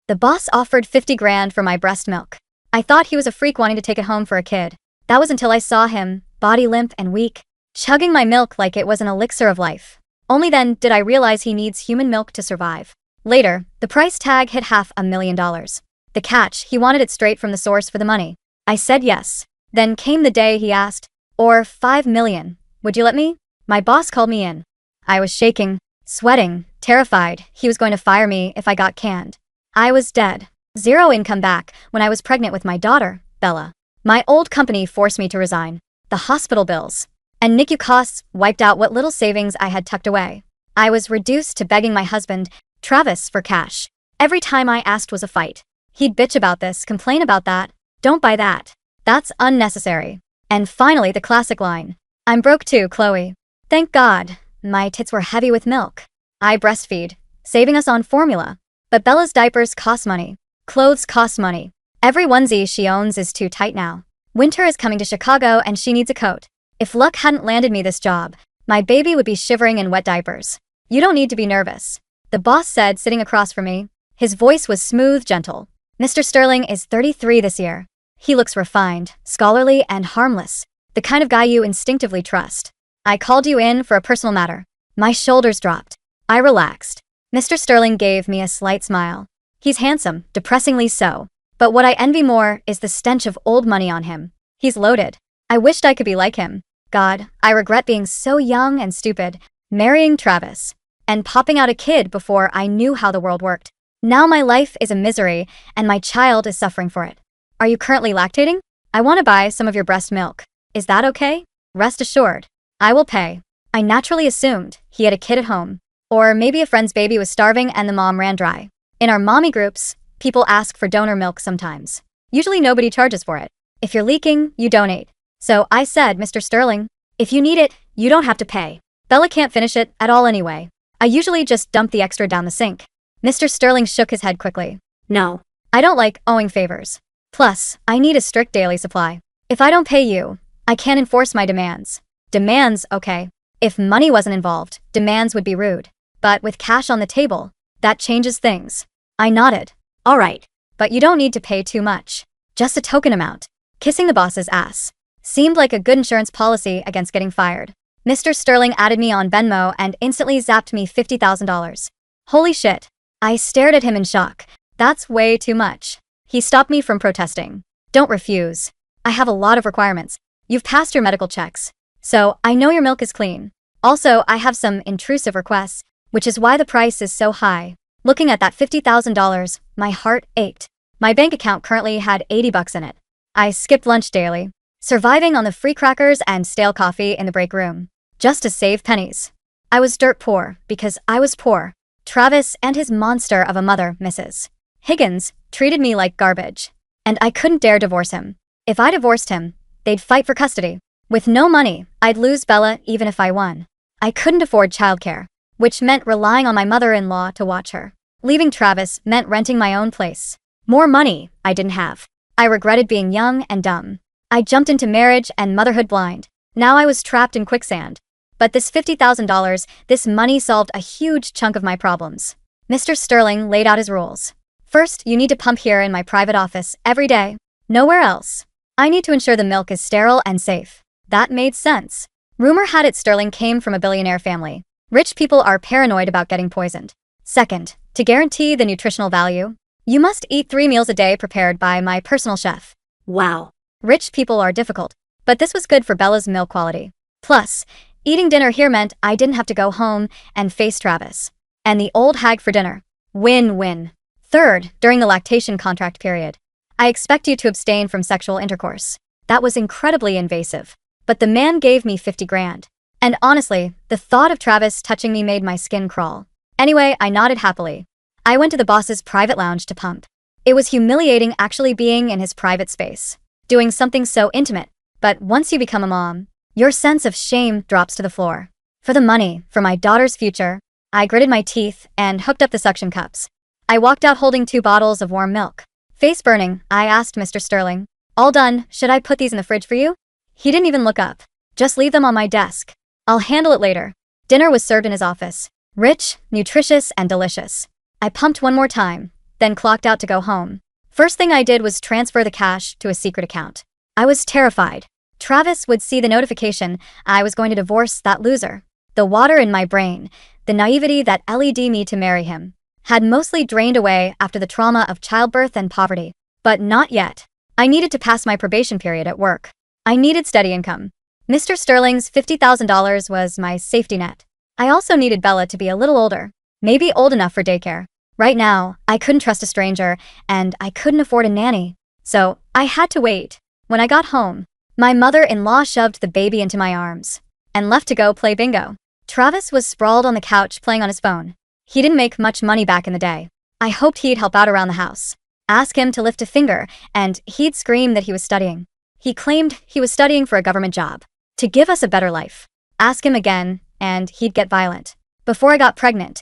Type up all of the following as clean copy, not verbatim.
The boss offered 50 grand for my breast milk. I thought he was a freak wanting to take it home for a kid. That was until I saw him, body limp and weak, chugging my milk like it was an elixir of life. Only then did I realize he needs human milk to survive. Later, the price tag hit $500,000. The catch, he wanted it straight from the source for the money. I said yes. Then came the day he asked, or 5 million. Would you let me? My boss called me in. I was shaking, sweating, terrified he was going to fire me if I got canned. I was dead. Zero income back when I was pregnant with my daughter, Bella. My old company forced me to resign. The hospital bills and NICU costs wiped out what little savings I had tucked away. I was reduced to begging my husband, Travis, for cash. Every time I asked was a fight. He'd bitch about this, complain about that. Don't buy that. That's unnecessary. And finally the classic line. I'm broke too, Chloe. Thank God. My tits were heavy with milk. I breastfeed, saving us on formula. But Bella's diapers cost money. Clothes cost money. Every onesie she owns is too tight now. Winter is coming to Chicago and she needs a coat. If luck hadn't landed me this job, my baby would be shivering in wet diapers. You don't need to be nervous, the boss said, sitting across from me. His voice was smooth, gentle. Mr. Sterling is 33 this year. He looks refined, scholarly, and harmless. The kind of guy you instinctively trust. I called you in for a personal matter. My shoulders dropped. I relaxed. Mr. Sterling gave me a slight smile. He's handsome, depressingly so. But what I envy more is the stench of old money on him. He's loaded. I wished I could be like him. God, I regret being so young and stupid, marrying Travis, and popping out a kid before I knew how the world worked. Now my life is a misery, and my child is suffering for it. Are you currently lactating? I want to buy some of your breast milk. Is that okay? Rest assured, I will pay. I naturally assumed he had a kid at home. Or maybe a friend's baby was starving and the mom ran dry. In our mommy groups, people ask for donor milk sometimes. Usually nobody charges for it. If you're leaking, you donate. So I said, Mr. Sterling, if you need it, you don't have to pay. Bella can't finish it at all anyway. I usually just dump the extra down the sink. Mr. Sterling shook his head quickly. No, I don't like owing favors. Plus, I need a strict daily supply. If I don't pay you, I can't enforce my demands. Demands, okay. If money wasn't involved, demands would be rude. But with cash on the table, that changes things. I nodded. All right, but you don't need to pay too much. Just a token amount. Kissing the boss's ass seemed like a good insurance policy against getting fired. Mr. Sterling added me on Venmo and instantly zapped me $50,000. Holy shit. I stared at him in shock. That's way too much. He stopped me from protesting. Don't refuse. I have a lot of requirements. You've passed your medical checks, so I know your milk is clean. Also, I have some intrusive requests, which is why the price is so high. Looking at that $50,000, my heart ached. My bank account currently had $80 in it. I skipped lunch daily, surviving on the free crackers and stale coffee in the break room, just to save pennies. I was dirt poor because I was poor. Travis and his monster of a mother, Mrs. Higgins, treated me like garbage, and I couldn't dare divorce him. If I divorced him, they'd fight for custody. With no money, I'd lose Bella even if I won. I couldn't afford childcare, which meant relying on my mother-in-law to watch her. Leaving Travis meant renting my own place. More money I didn't have. I regretted being young and dumb. I jumped into marriage and motherhood blind. Now I was trapped in quicksand. But this $50,000, this money solved a huge chunk of my problems. Mr. Sterling laid out his rules. First, you need to pump here in my private office every day. Nowhere else. I need to ensure the milk is sterile and safe. That made sense. Rumor had it Sterling came from a billionaire family. Rich people are paranoid about getting poisoned. Second, to guarantee the nutritional value, you must eat 3 meals a day prepared by my personal chef. Wow. Rich people are difficult, but this was good for Bella's milk quality. Plus, eating dinner here meant I didn't have to go home and face Travis and the old hag for dinner. Win-win. Third, during the lactation contract period, I expect you to abstain from sexual intercourse. That was incredibly invasive, but the man gave me 50 grand. And honestly, the thought of Travis touching me made my skin crawl. Anyway, I nodded happily. I went to the boss's private lounge to pump. It was humiliating actually being in his private space, doing something so intimate. But once you become a mom, your sense of shame drops to the floor. For the money, for my daughter's future, I gritted my teeth and hooked up the suction cups. I walked out holding 2 bottles of warm milk. Face burning, I asked Mr. Sterling, all done, should I put these in the fridge for you? He didn't even look up. Just leave them on my desk. I'll handle it later. Dinner was served in his office. Rich, nutritious, and delicious. I pumped one more time, then clocked out to go home. First thing I did was transfer the cash to a secret account. I was terrified. Travis would see the notification I was going to divorce that loser. The water in my brain, the naivety that led me to marry him, had mostly drained away after the trauma of childbirth and poverty. But not yet. I needed to pass my probation period at work. I needed steady income. Mr. Sterling's $50,000 was my safety net. I also needed Bella to be a little older, maybe old enough for daycare. Right now, I couldn't trust a stranger, and I couldn't afford a nanny. So, I had to wait. When I got home, my mother-in-law shoved the baby into my arms and left to go play bingo. Travis was sprawled on the couch playing on his phone. He didn't make much money back in the day. I hoped he'd help out around the house. Ask him to lift a finger, and he'd scream that he was studying. He claimed he was studying for a government job, to give us a better life. Ask him again, and he'd get violent. Before I got pregnant,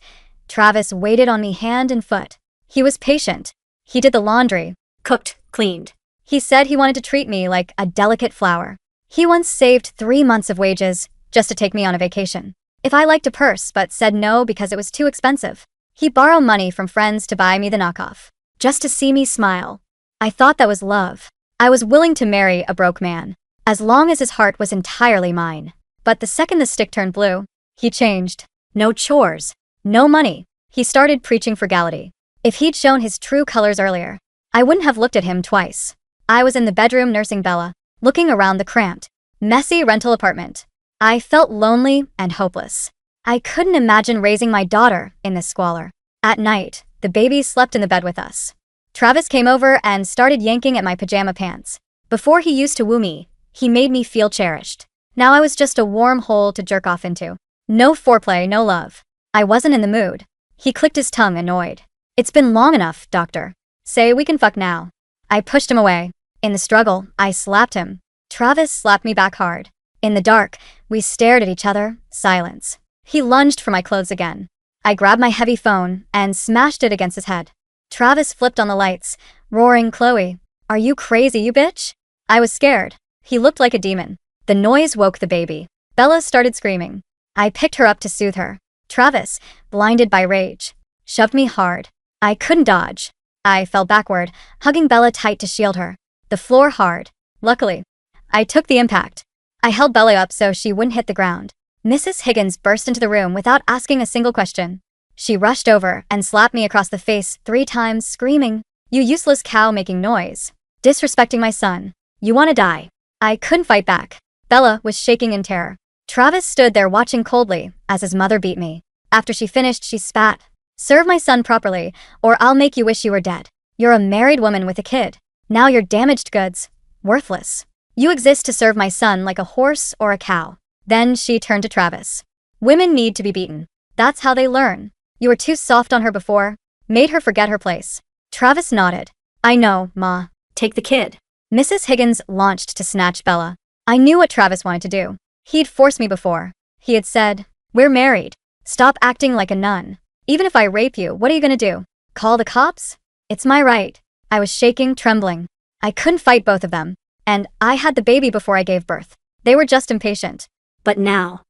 Travis waited on me hand and foot. He was patient. He did the laundry, cooked, cleaned. He said he wanted to treat me like a delicate flower. He once saved 3 months of wages just to take me on a vacation. If I liked a purse but said no because it was too expensive, he'd borrow money from friends to buy me the knockoff, just to see me smile. I thought that was love. I was willing to marry a broke man, as long as his heart was entirely mine. But the second the stick turned blue, he changed. No chores. No money. He started preaching frugality. If he'd shown his true colors earlier, I wouldn't have looked at him twice. I was in the bedroom nursing Bella, looking around the cramped, messy rental apartment. I felt lonely and hopeless. I couldn't imagine raising my daughter in this squalor. At night, the baby slept in the bed with us. Travis came over and started yanking at my pajama pants. Before he used to woo me, he made me feel cherished. Now I was just a warm hole to jerk off into. No foreplay, no love. I wasn't in the mood. He clicked his tongue, annoyed. It's been long enough, doctor. Say we can fuck now. I pushed him away. In the struggle, I slapped him. Travis slapped me back hard. In the dark, we stared at each other, silence. He lunged for my clothes again. I grabbed my heavy phone and smashed it against his head. Travis flipped on the lights, roaring, "Chloe, are you crazy, you bitch?" I was scared. He looked like a demon. The noise woke the baby. Bella started screaming. I picked her up to soothe her. Travis, blinded by rage, shoved me hard. I couldn't dodge. I fell backward, hugging Bella tight to shield her. The floor hard. Luckily, I took the impact. I held Bella up so she wouldn't hit the ground. Mrs. Higgins burst into the room without asking a single question. She rushed over and slapped me across the face 3 times, screaming, "You useless cow making noise. Disrespecting my son. You want to die." I couldn't fight back. Bella was shaking in terror. Travis stood there watching coldly as his mother beat me. After she finished, she spat. "Serve my son properly, or I'll make you wish you were dead. You're a married woman with a kid. Now you're damaged goods. Worthless. You exist to serve my son like a horse or a cow." Then she turned to Travis. "Women need to be beaten. That's how they learn. You were too soft on her before. Made her forget her place." Travis nodded. "I know, Ma. Take the kid." Mrs. Higgins launched to snatch Bella. I knew what Travis wanted to do. He'd forced me before. He had said, "We're married. Stop acting like a nun. Even if I rape you, what are you gonna do? Call the cops? It's my right." I was shaking, trembling. I couldn't fight both of them. And I had the baby before I gave birth. They were just impatient. But now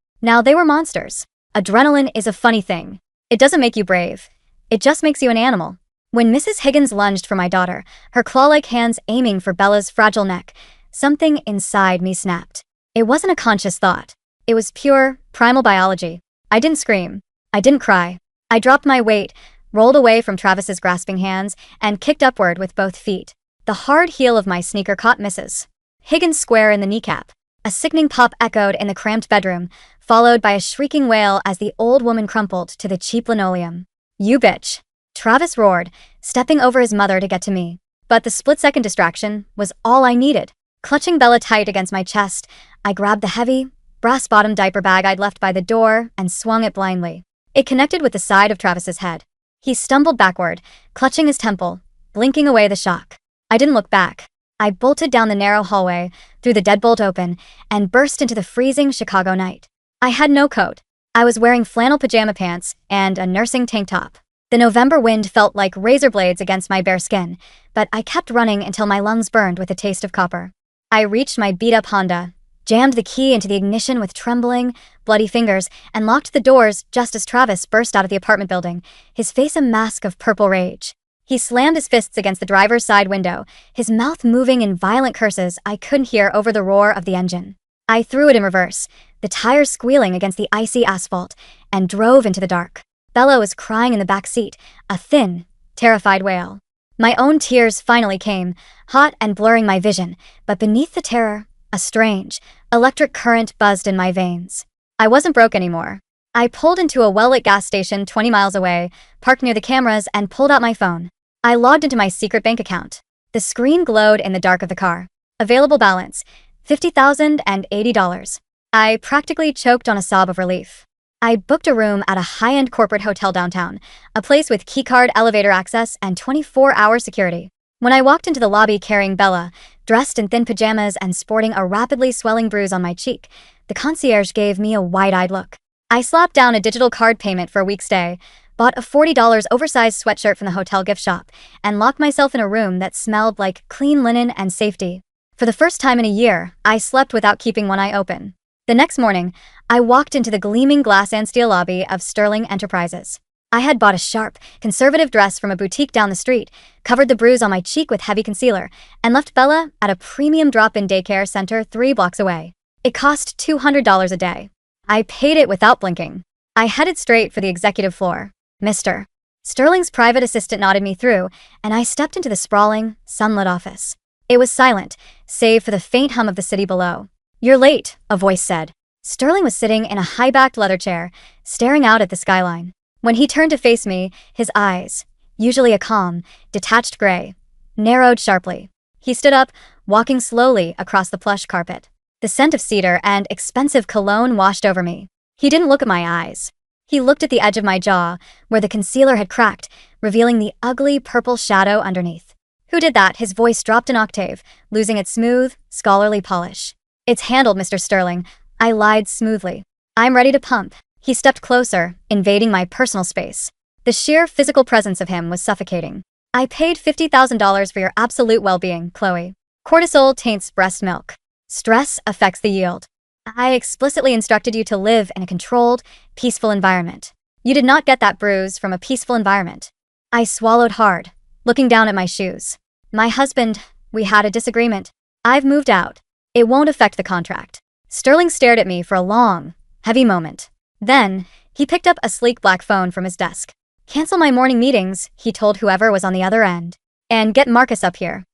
they were monsters. Adrenaline is a funny thing. It doesn't make you brave. It just makes you an animal. When Mrs. Higgins lunged for my daughter, her claw-like hands aiming for Bella's fragile neck, something inside me snapped. It wasn't a conscious thought. It was pure, primal biology. I didn't scream. I didn't cry. I dropped my weight, rolled away from Travis's grasping hands, and kicked upward with both feet. The hard heel of my sneaker caught Mrs. Higgins square in the kneecap. A sickening pop echoed in the cramped bedroom, followed by a shrieking wail as the old woman crumpled to the cheap linoleum. "You bitch!" Travis roared, stepping over his mother to get to me. But the split-second distraction was all I needed. Clutching Bella tight against my chest, I grabbed the heavy, brass-bottomed diaper bag I'd left by the door and swung it blindly. It connected with the side of Travis's head. He stumbled backward, clutching his temple, blinking away the shock. I didn't look back. I bolted down the narrow hallway, threw the deadbolt open, and burst into the freezing Chicago night. I had no coat. I was wearing flannel pajama pants and a nursing tank top. The November wind felt like razor blades against my bare skin, but I kept running until my lungs burned with a taste of copper. I reached my beat-up Honda, jammed the key into the ignition with trembling, bloody fingers, and locked the doors just as Travis burst out of the apartment building, his face a mask of purple rage. He slammed his fists against the driver's side window, his mouth moving in violent curses I couldn't hear over the roar of the engine. I threw it in reverse, the tires squealing against the icy asphalt, and drove into the dark. Bella was crying in the back seat, a thin, terrified wail. My own tears finally came, hot and blurring my vision, but beneath the terror, a strange, electric current buzzed in my veins. I wasn't broke anymore. I pulled into a well-lit gas station 20 miles away, parked near the cameras, and pulled out my phone. I logged into my secret bank account. The screen glowed in the dark of the car. Available balance, $50,080. I practically choked on a sob of relief. I booked a room at a high-end corporate hotel downtown, a place with keycard elevator access and 24-hour security. When I walked into the lobby carrying Bella, dressed in thin pajamas and sporting a rapidly swelling bruise on my cheek, the concierge gave me a wide-eyed look. I slapped down a digital card payment for a week's stay, bought a $40 oversized sweatshirt from the hotel gift shop, and locked myself in a room that smelled like clean linen and safety. For the first time in a year, I slept without keeping one eye open. The next morning, I walked into the gleaming glass and steel lobby of Sterling Enterprises. I had bought a sharp, conservative dress from a boutique down the street, covered the bruise on my cheek with heavy concealer, and left Bella at a premium drop-in daycare center 3 blocks away. It cost $200 a day. I paid it without blinking. I headed straight for the executive floor. Mr. Sterling's private assistant nodded me through, and I stepped into the sprawling, sunlit office. It was silent, save for the faint hum of the city below. "You're late," a voice said. Sterling was sitting in a high-backed leather chair, staring out at the skyline. When he turned to face me, his eyes, usually a calm, detached gray, narrowed sharply. He stood up, walking slowly across the plush carpet. The scent of cedar and expensive cologne washed over me. He didn't look at my eyes. He looked at the edge of my jaw, where the concealer had cracked, revealing the ugly purple shadow underneath. "Who did that?" His voice dropped an octave, losing its smooth, scholarly polish. "It's handled, Mr. Sterling." I lied smoothly. "I'm ready to pump." He stepped closer, invading my personal space. The sheer physical presence of him was suffocating. "I paid $50,000 for your absolute well-being, Chloe. Cortisol taints breast milk. Stress affects the yield. I explicitly instructed you to live in a controlled, peaceful environment. You did not get that bruise from a peaceful environment." I swallowed hard, looking down at my shoes. "My husband, we had a disagreement. I've moved out. It won't affect the contract." Sterling stared at me for a long, heavy moment. Then, he picked up a sleek black phone from his desk. "Cancel my morning meetings," he told whoever was on the other end. "And get Marcus up here."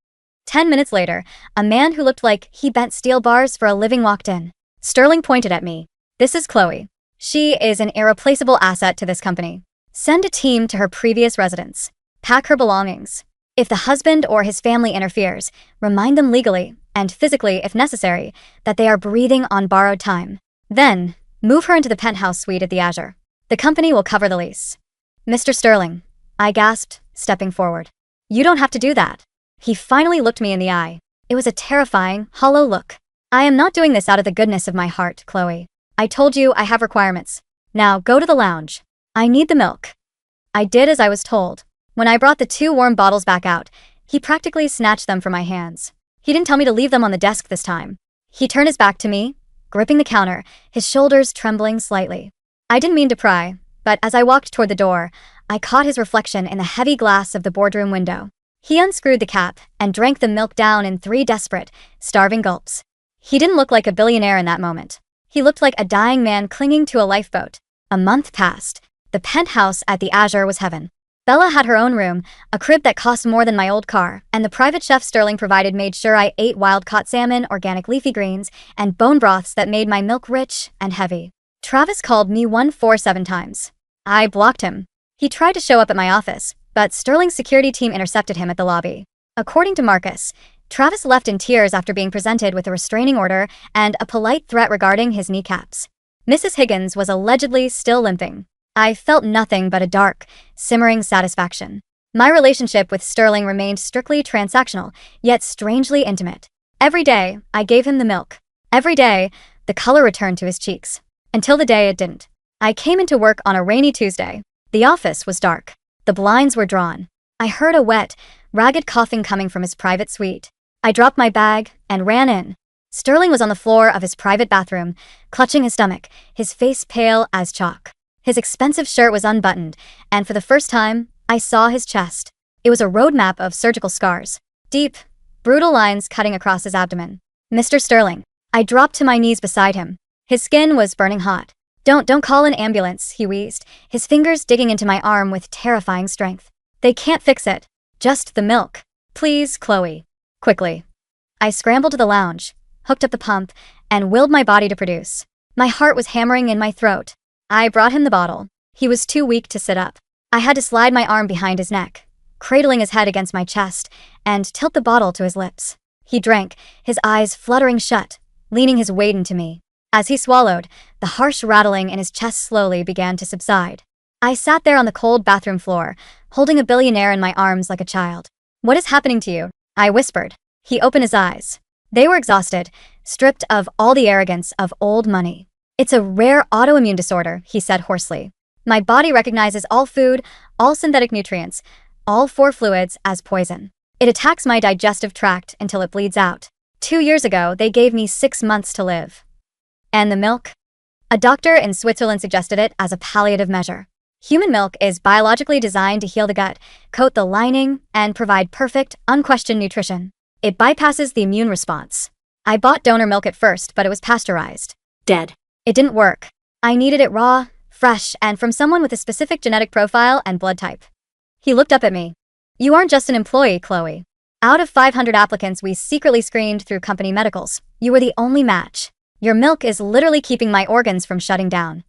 10 minutes later, a man who looked like he bent steel bars for a living walked in. Sterling pointed at me. "This is Chloe. She is an irreplaceable asset to this company. Send a team to her previous residence. Pack her belongings. If the husband or his family interferes, remind them legally, and physically if necessary, that they are breathing on borrowed time. Then, move her into the penthouse suite at the Azure. The company will cover the lease." "Mr. Sterling," I gasped, stepping forward. "You don't have to do that." He finally looked me in the eye. It was a terrifying, hollow look. "I am not doing this out of the goodness of my heart, Chloe. I told you I have requirements. Now go to the lounge. I need the milk." I did as I was told. When I brought the 2 warm bottles back out, he practically snatched them from my hands. He didn't tell me to leave them on the desk this time. He turned his back to me, gripping the counter, his shoulders trembling slightly. I didn't mean to pry, but as I walked toward the door, I caught his reflection in the heavy glass of the boardroom window. He unscrewed the cap and drank the milk down in 3 desperate, starving gulps. He didn't look like a billionaire in that moment. He looked like a dying man clinging to a lifeboat. A month passed. The penthouse at the Azure was heaven. Bella had her own room, a crib that cost more than my old car, and the private chef Sterling provided made sure I ate wild-caught salmon, organic leafy greens, and bone broths that made my milk rich and heavy. Travis called me 147 times. I blocked him. He tried to show up at my office, but Sterling's security team intercepted him at the lobby. According to Marcus, Travis left in tears after being presented with a restraining order and a polite threat regarding his kneecaps. Mrs. Higgins was allegedly still limping. I felt nothing but a dark, simmering satisfaction. My relationship with Sterling remained strictly transactional, yet strangely intimate. Every day, I gave him the milk. Every day, the color returned to his cheeks. Until the day it didn't. I came into work on a rainy Tuesday. The office was dark. The blinds were drawn. I heard a wet, ragged coughing coming from his private suite. I dropped my bag and ran in. Sterling was on the floor of his private bathroom, clutching his stomach, his face pale as chalk. His expensive shirt was unbuttoned, and for the first time, I saw his chest. It It was a roadmap of surgical scars. Deep, brutal lines cutting across his abdomen. Mr. Sterling. I dropped to my knees beside him. His skin was burning hot. Don't call an ambulance, he wheezed, his fingers digging into my arm with terrifying strength. They can't fix it. Just the milk. Please, Chloe. Quickly. I scrambled to the lounge, hooked up the pump, and willed my body to produce. My heart was hammering in my throat. I brought him the bottle. He was too weak to sit up. I had to slide my arm behind his neck, cradling his head against my chest, and tilt the bottle to his lips. He drank, his eyes fluttering shut, leaning his weight into me. As he swallowed, the harsh rattling in his chest slowly began to subside. I sat there on the cold bathroom floor, holding a billionaire in my arms like a child. What is happening to you? I whispered. He opened his eyes. They were exhausted, stripped of all the arrogance of old money. It's a rare autoimmune disorder, he said hoarsely. My body recognizes all food, all synthetic nutrients, all 4 fluids as poison. It attacks my digestive tract until it bleeds out. 2 years ago, they gave me 6 months to live. And the milk? A doctor in Switzerland suggested it as a palliative measure. Human milk is biologically designed to heal the gut, coat the lining, and provide perfect, unquestioned nutrition. It bypasses the immune response. I bought donor milk at first, but it was pasteurized. Dead. It didn't work. I needed it raw, fresh, and from someone with a specific genetic profile and blood type. He looked up at me. You aren't just an employee, Chloe. Out of 500 applicants we secretly screened through company medicals, you were the only match. Your milk is literally keeping my organs from shutting down.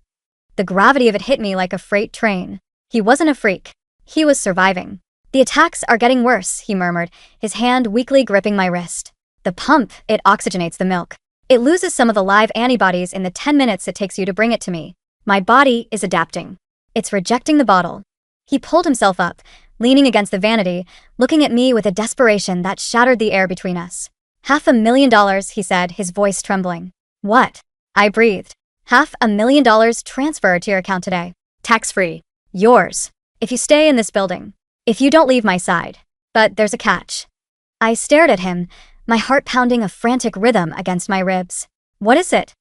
The gravity of it hit me like a freight train. He wasn't a freak. He was surviving. The attacks are getting worse, he murmured, his hand weakly gripping my wrist. The pump, it oxygenates the milk. It loses some of the live antibodies in the 10 minutes it takes you to bring it to me. My body is adapting. It's rejecting the bottle. He pulled himself up, leaning against the vanity, looking at me with a desperation that shattered the air between us. $500,000, he said, his voice trembling. What? I breathed. $500,000 transferred to your account today. Tax-free. Yours. If you stay in this building. If you don't leave my side. But there's a catch. I stared at him, my heart pounding a frantic rhythm against my ribs. What is it?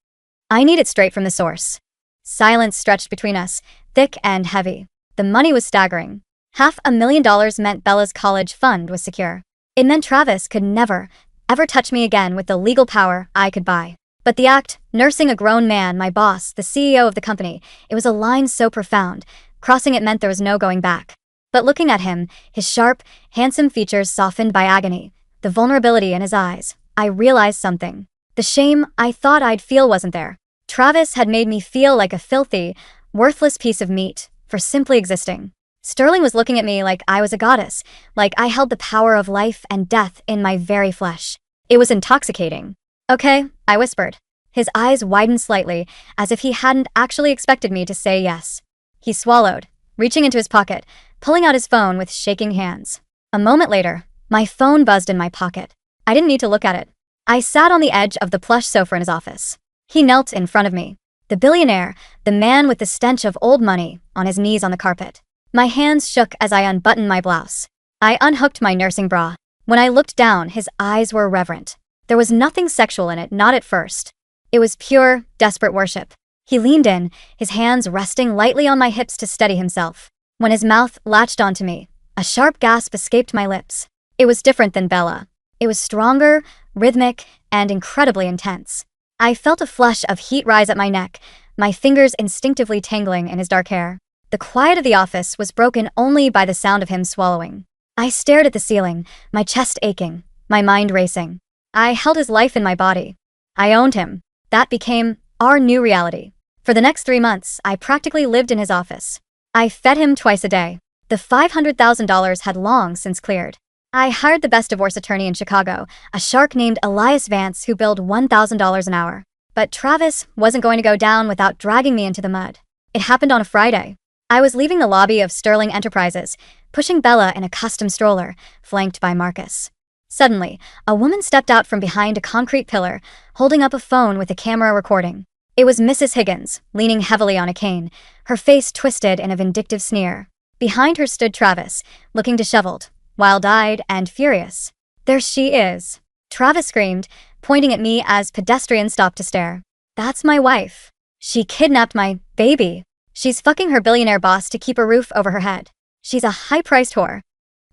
I need it straight from the source. Silence stretched between us, thick and heavy. The money was staggering. $500,000 meant Bella's college fund was secure. It meant Travis could never, ever touch me again with the legal power I could buy. But the act, nursing a grown man, my boss, the CEO of the company, it was a line so profound. Crossing it meant there was no going back. But looking at him, his sharp, handsome features softened by agony, the vulnerability in his eyes, I realized something. The shame I thought I'd feel wasn't there. Travis had made me feel like a filthy, worthless piece of meat for simply existing. Sterling was looking at me like I was a goddess, like I held the power of life and death in my very flesh. It was intoxicating. Okay, I whispered. His eyes widened slightly, as if he hadn't actually expected me to say yes. He swallowed, reaching into his pocket, pulling out his phone with shaking hands. A moment later, my phone buzzed in my pocket. I didn't need to look at it. I sat on the edge of the plush sofa in his office. He knelt in front of me. The billionaire, the man with the stench of old money, on his knees on the carpet. My hands shook as I unbuttoned my blouse. I unhooked my nursing bra. When I looked down, his eyes were reverent. There was nothing sexual in it, not at first. It was pure, desperate worship. He leaned in, his hands resting lightly on my hips to steady himself. When his mouth latched onto me, a sharp gasp escaped my lips. It was different than Bella. It was stronger, rhythmic, and incredibly intense. I felt a flush of heat rise at my neck, my fingers instinctively tangling in his dark hair. The quiet of the office was broken only by the sound of him swallowing. I stared at the ceiling, my chest aching, my mind racing. I held his life in my body. I owned him. That became our new reality. For the next 3 months, I practically lived in his office. I fed him twice a day. The $500,000 had long since cleared. I hired the best divorce attorney in Chicago, a shark named Elias Vance who billed $1,000 an hour. But Travis wasn't going to go down without dragging me into the mud. It happened on a Friday. I was leaving the lobby of Sterling Enterprises, pushing Bella in a custom stroller, flanked by Marcus. Suddenly, a woman stepped out from behind a concrete pillar, holding up a phone with a camera recording. It was Mrs. Higgins, leaning heavily on a cane, her face twisted in a vindictive sneer. Behind her stood Travis, looking disheveled, wild-eyed, and furious. There she is. Travis screamed, pointing at me as pedestrians stopped to stare. That's my wife. She kidnapped my baby. She's fucking her billionaire boss to keep a roof over her head. She's a high-priced whore.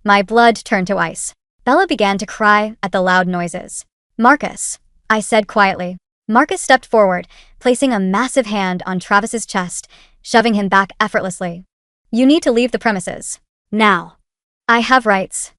My blood turned to ice. Bella began to cry at the loud noises. Marcus, I said quietly. Marcus stepped forward, placing a massive hand on Travis's chest, shoving him back effortlessly. You need to leave the premises. Now. I have rights.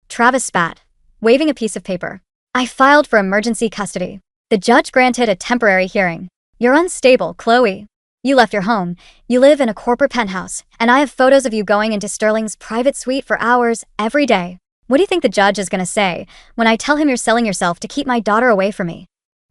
Travis spat, waving a piece of paper. I filed for emergency custody. The judge granted a temporary hearing. You're unstable, Chloe. You left your home, you live in a corporate penthouse, and I have photos of you going into Sterling's private suite for hours every day. What do you think the judge is gonna say when I tell him you're selling yourself to keep my daughter away from me?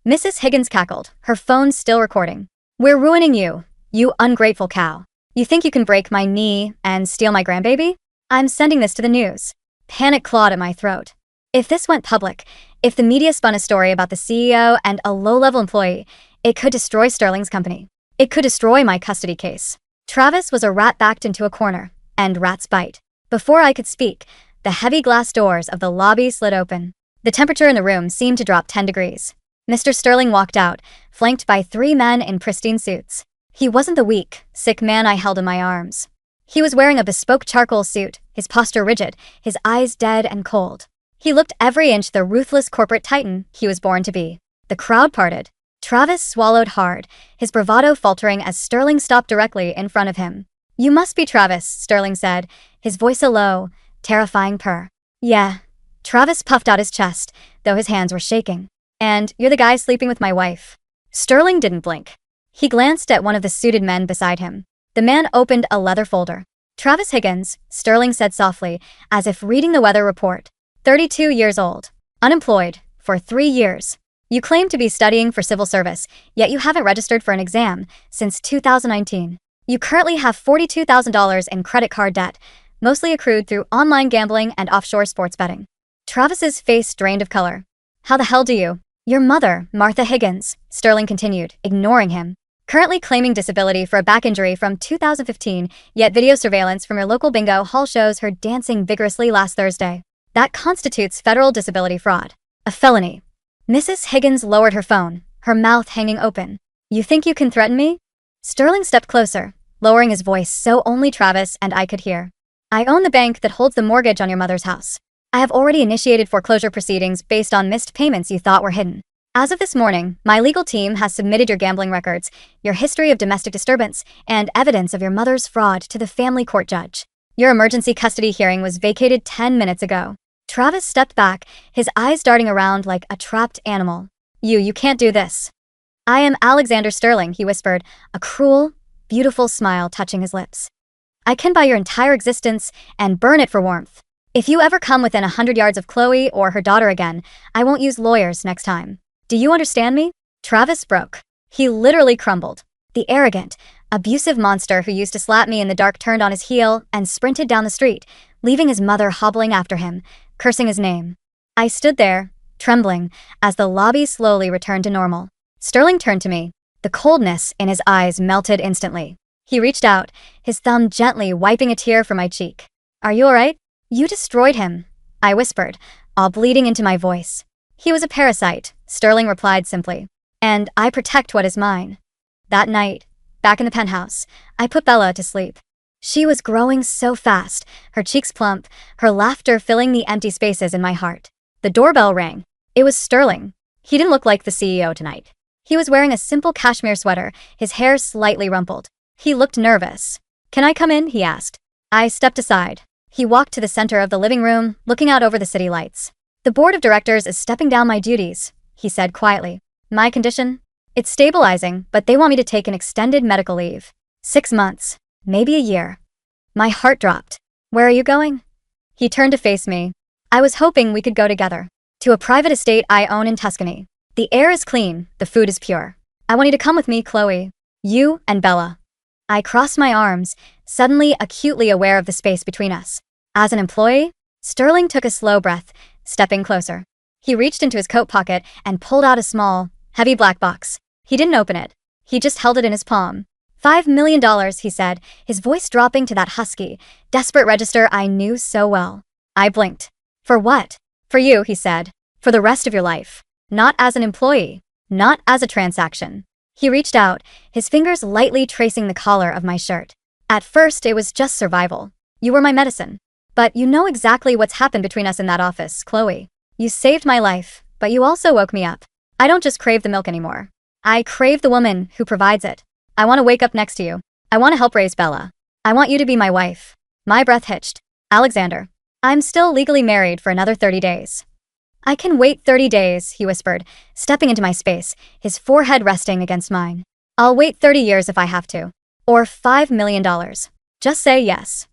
Mrs. Higgins cackled, her phone still recording. We're ruining you, you ungrateful cow. You think you can break my knee and steal my grandbaby? I'm sending this to the news. Panic clawed at my throat. If this went public, if the media spun a story about the CEO and a low-level employee, it could destroy Sterling's company. It could destroy my custody case. Travis was a rat backed into a corner, and rats bite. Before I could speak, the heavy glass doors of the lobby slid open. The temperature in the room seemed to drop 10 degrees. Mr. Sterling walked out, flanked by 3 men in pristine suits. He wasn't the weak, sick man I held in my arms. He was wearing a bespoke charcoal suit, his posture rigid, his eyes dead and cold. He looked every inch the ruthless corporate titan he was born to be. The crowd parted. Travis swallowed hard, his bravado faltering as Sterling stopped directly in front of him. You must be Travis, Sterling said, his voice a low, terrifying purr. Yeah. Travis puffed out his chest, though his hands were shaking. And you're the guy sleeping with my wife. Sterling didn't blink. He glanced at one of the suited men beside him. The man opened a leather folder. Travis Higgins, Sterling said softly, as if reading the weather report. 32 years old. Unemployed. For 3 years. You claim to be studying for civil service, yet you haven't registered for an exam since 2019. You currently have $42,000 in credit card debt, mostly accrued through online gambling and offshore sports betting. Travis's face drained of color. How the hell do you? Your mother, Martha Higgins, Sterling continued, ignoring him. Currently claiming disability for a back injury from 2015, yet video surveillance from your local bingo hall shows her dancing vigorously last Thursday. That constitutes federal disability fraud. A felony. Mrs. Higgins lowered her phone, her mouth hanging open. You think you can threaten me? Sterling stepped closer, lowering his voice so only Travis and I could hear. I own the bank that holds the mortgage on your mother's house. I have already initiated foreclosure proceedings based on missed payments you thought were hidden. As of this morning, my legal team has submitted your gambling records, your history of domestic disturbance, and evidence of your mother's fraud to the family court judge. Your emergency custody hearing was vacated 10 minutes ago. Travis stepped back, his eyes darting around like a trapped animal. You can't do this. I am Alexander Sterling, he whispered, a cruel, beautiful smile touching his lips. I can buy your entire existence and burn it for warmth. If you ever come within 100 yards of Chloe or her daughter again, I won't use lawyers next time. Do you understand me? Travis broke. He literally crumbled. The arrogant, abusive monster who used to slap me in the dark turned on his heel and sprinted down the street, leaving his mother hobbling after him, cursing his name. I stood there, trembling, as the lobby slowly returned to normal. Sterling turned to me. The coldness in his eyes melted instantly. He reached out, his thumb gently wiping a tear from my cheek. Are you alright? You destroyed him, I whispered, all bleeding into my voice. He was a parasite, Sterling replied simply. And I protect what is mine. That night, back in the penthouse, I put Bella to sleep. She was growing so fast, her cheeks plump, her laughter filling the empty spaces in my heart. The doorbell rang. It was Sterling. He didn't look like the CEO tonight. He was wearing a simple cashmere sweater, his hair slightly rumpled. He looked nervous. Can I come in? He asked. I stepped aside. He walked to the center of the living room, looking out over the city lights. The board of directors is stepping down my duties, he said quietly. My condition? It's stabilizing, but they want me to take an extended medical leave. 6 months. Maybe a year. My heart dropped. Where are you going? He turned to face me. I was hoping we could go together. To a private estate I own in Tuscany. The air is clean, the food is pure. I want you to come with me, Chloe. You and Bella. I crossed my arms, suddenly acutely aware of the space between us. As an employee, Sterling took a slow breath, stepping closer. He reached into his coat pocket and pulled out a small, heavy black box. He didn't open it. He just held it in his palm. $5 million, he said, his voice dropping to that husky, desperate register I knew so well. I blinked. For what? For you, he said. For the rest of your life. Not as an employee. Not as a transaction. He reached out, his fingers lightly tracing the collar of my shirt. At first, it was just survival. You were my medicine. But you know exactly what's happened between us in that office, Chloe. You saved my life, but you also woke me up. I don't just crave the milk anymore. I crave the woman who provides it. I want to wake up next to you. I want to help raise Bella. I want you to be my wife. My breath hitched. Alexander. I'm still legally married for another 30 days. I can wait 30 days, he whispered, stepping into my space, his forehead resting against mine. I'll wait 30 years if I have to. Or $5 million. Just say yes.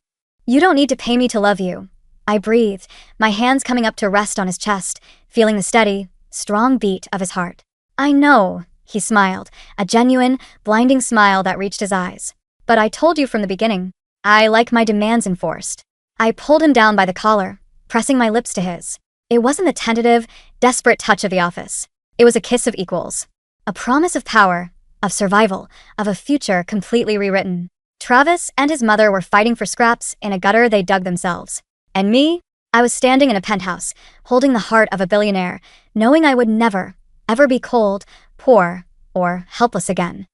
You don't need to pay me to love you. I breathed, my hands coming up to rest on his chest, feeling the steady, strong beat of his heart. I know, he smiled, a genuine, blinding smile that reached his eyes. But I told you from the beginning, I like my demands enforced. I pulled him down by the collar, pressing my lips to his. It wasn't the tentative, desperate touch of the office. It was a kiss of equals. A promise of power, of survival, of a future completely rewritten. Travis and his mother were fighting for scraps in a gutter they dug themselves. And me? I was standing in a penthouse, holding the heart of a billionaire, knowing I would never, ever be cold, poor, or helpless again.